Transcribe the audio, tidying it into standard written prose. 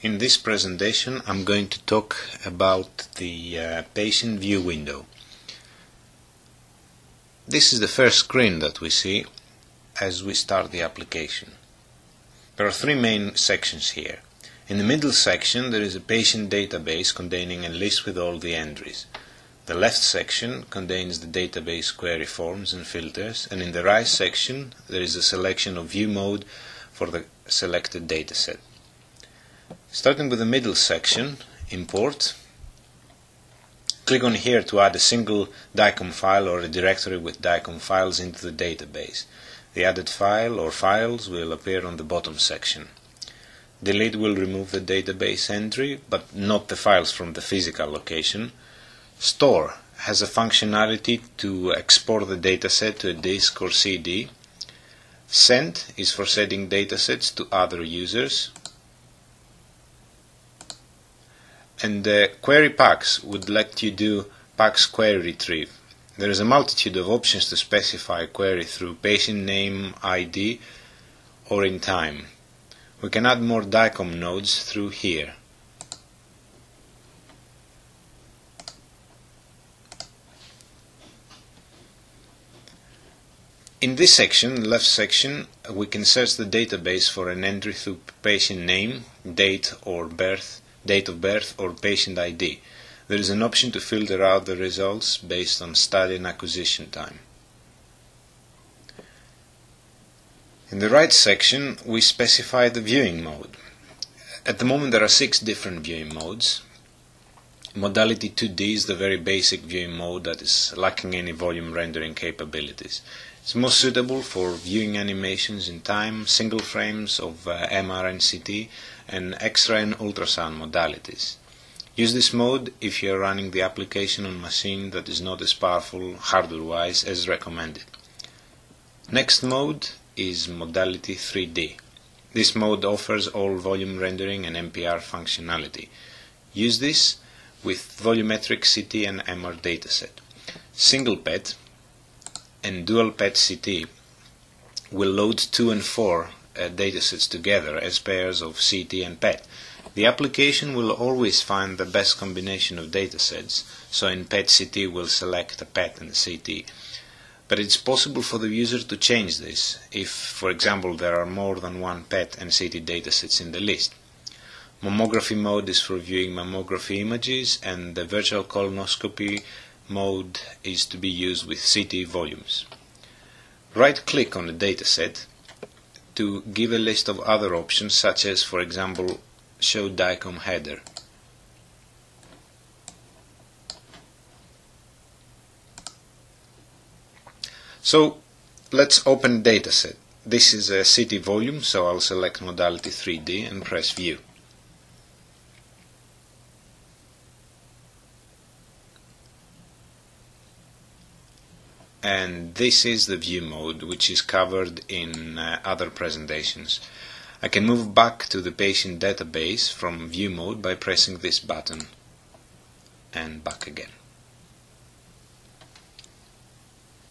In this presentation I'm going to talk about the patient view window. This is the first screen that we see as we start the application. There are three main sections here. In the middle section there is a patient database containing a list with all the entries. The left section contains the database query forms and filters, and in the right section there is a selection of view mode for the selected dataset. Starting with the middle section, import. Click on here to add a single DICOM file or a directory with DICOM files into the database. The added file or files will appear on the bottom section. Delete will remove the database entry, but not the files from the physical location. Store has a functionality to export the dataset to a disk or CD. Send is for sending datasets to other users. And the query packs would let you do packs query retrieve. There is a multitude of options to specify a query through patient name, ID, or in time. We can add more DICOM nodes through here. In this section, the left section, we can search the database for an entry through patient name, date of birth or patient ID. There is an option to filter out the results based on study and acquisition time. In the right section we specify the viewing mode. At the moment there are 6 different viewing modes. Modality 2D is the very basic viewing mode that is lacking any volume rendering capabilities. It's most suitable for viewing animations in time, single frames of MR and CT, and X-ray and ultrasound modalities. Use this mode if you are running the application on a machine that is not as powerful hardware-wise as recommended. Next mode is modality 3D. This mode offers all volume rendering and MPR functionality. Use this with volumetric CT and MR dataset. Single PET and dual PET CT will load 2 and 4 datasets together as pairs of CT and PET. The application will always find the best combination of datasets, so in PET CT we'll select a PET and a CT. But it's possible for the user to change this if, for example, there are more than one PET and CT datasets in the list. Mammography mode is for viewing mammography images, and the virtual colonoscopy mode is to be used with CT volumes. Right-click on the dataset to give a list of other options, such as, for example, show DICOM header. So let's open dataset. This is a CT volume, so I'll select modality 3D and press view. And this is the view mode, which is covered in other presentations. I can move back to the patient database from view mode by pressing this button and back again.